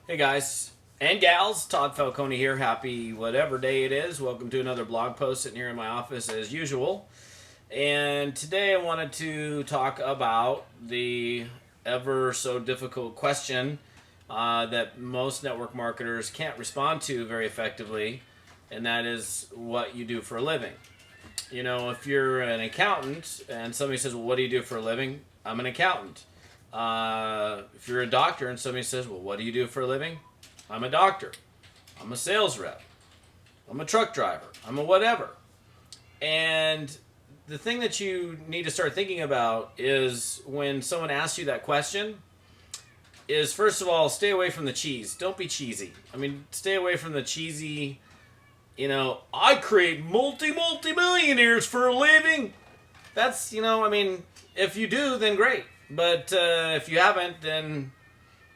Hey guys and gals, Todd Falcone here. Happy whatever day it is. Welcome to another blog post sitting here in my office as usual. And today I wanted to talk about the ever so difficult question that most network marketers can't respond to very effectively, and that is what you do for a living. You know, if you're an accountant and somebody says, well, what do you do for a living? I'm an accountant. If you're a doctor and somebody says, well, what do you do for a living? I'm a doctor. I'm a sales rep. I'm a truck driver. I'm a whatever. And the thing that you need to start thinking about is when someone asks you that question is, first of all, stay away from the cheese. Don't be cheesy. I mean, stay away from the cheesy, I create multi-millionaires for a living. That's, if you do, then great. But if you haven't, then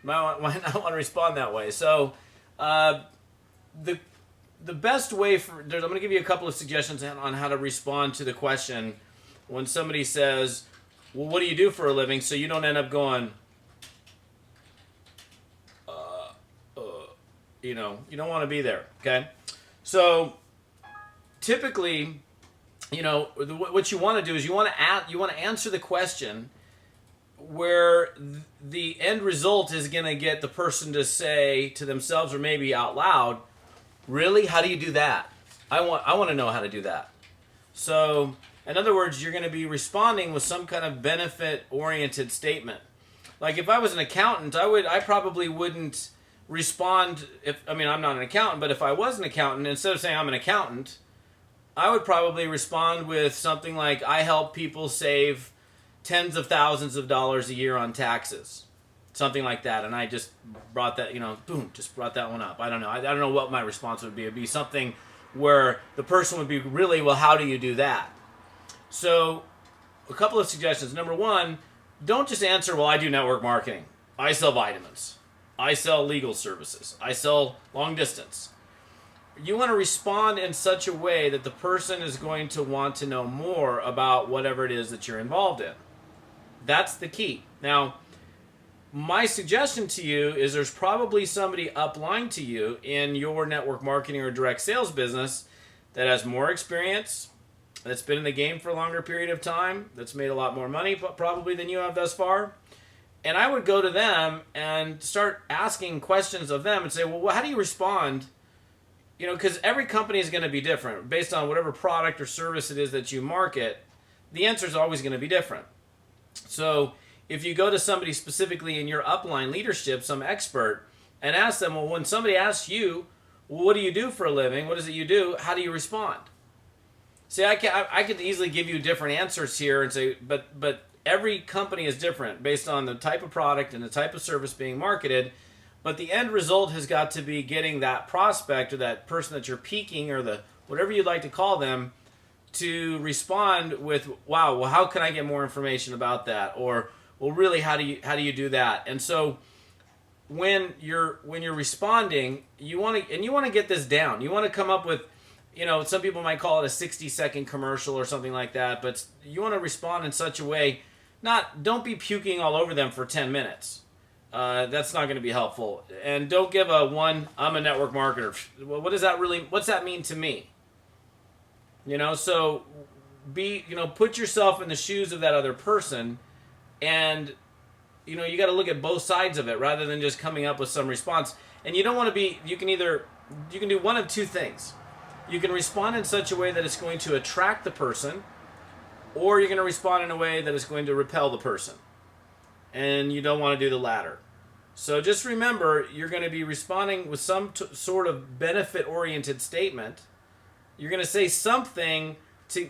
might not want to respond that way. So the best way I'm going to give you a couple of suggestions on how to respond to the question when somebody says, well, what do you do for a living? So you don't end up going, you don't want to be there, okay? So typically, what you want to do is you want to answer the question where the end result is going to get the person to say to themselves or maybe out loud, really? How do you do that? I want to know how to do that. So, in other words, you're going to be responding with some kind of benefit-oriented statement. Like if I was an accountant, I probably wouldn't respond I'm not an accountant, but if I was an accountant, instead of saying I'm an accountant, I would probably respond with something like, I help people save tens of thousands of dollars a year on taxes, something like that. And I just brought that, just brought that one up. I don't know. I don't know what my response would be. It'd be something where the person would be really, well, how do you do that? So a couple of suggestions. Number one, don't just answer, well, I do network marketing. I sell vitamins. I sell legal services. I sell long distance. You want to respond in such a way that the person is going to want to know more about whatever it is that you're involved in. That's the key. Now, my suggestion to you is there's probably somebody upline to you in your network marketing or direct sales business that has more experience, that's been in the game for a longer period of time, that's made a lot more money probably than you have thus far. And I would go to them and start asking questions of them and say, well, how do you respond? Because every company is going to be different. Based on whatever product or service it is that you market, the answer is always going to be different. So if you go to somebody specifically in your upline leadership, some expert, and ask them, well, when somebody asks you, well, what do you do for a living? What is it you do? How do you respond? See, I could easily give you different answers here and say, but every company is different based on the type of product and the type of service being marketed. But the end result has got to be getting that prospect or that person that you're piquing or the whatever you'd like to call them to respond with, wow, well, how can I get more information about that? Or, well, really, how do you do that? And so when you're responding, you want to get this down. You want to come up with, some people might call it a 60-second commercial or something like that, but you want to respond in such a way, don't be puking all over them for 10 minutes. That's not going to be helpful. And don't give I'm a network marketer. Well, what's that mean to me? So put yourself in the shoes of that other person, and, you got to look at both sides of it rather than just coming up with some response. And you don't want to you can do one of two things. You can respond in such a way that it's going to attract the person, or you're going to respond in a way that is going to repel the person. And you don't want to do the latter. So just remember, you're going to be responding with some sort of benefit-oriented statement. You're going to say something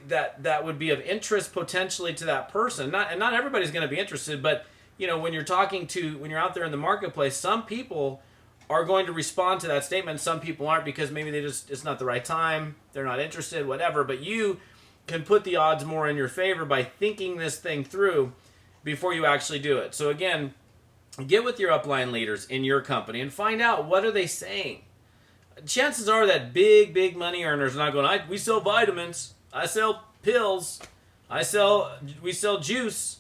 that would be of interest potentially to that person. Not everybody's going to be interested, but when you're when you're out there in the marketplace, some people are going to respond to that statement. Some people aren't because maybe it's not the right time, they're not interested, whatever. But you can put the odds more in your favor by thinking this thing through before you actually do it. So again, get with your upline leaders in your company and find out, what are they saying? Chances are that big money earners are not going, we sell vitamins, I sell pills, we sell juice.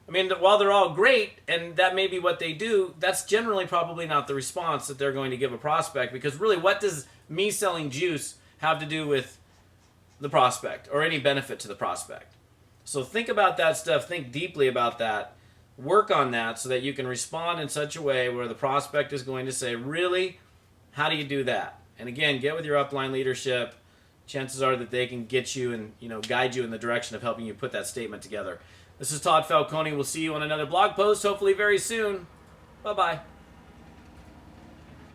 I mean, while they're all great, and that may be what they do, that's generally probably not the response that they're going to give a prospect, because really, what does me selling juice have to do with the prospect or any benefit to the prospect? So think about that stuff. Think deeply about that. Work on that so that you can respond in such a way where the prospect is going to say, really, how do you do that? And again, get with your upline leadership. Chances are that they can get you and guide you in the direction of helping you put that statement together. This is Todd Falcone. We'll see you on another blog post, hopefully very soon. Bye-bye.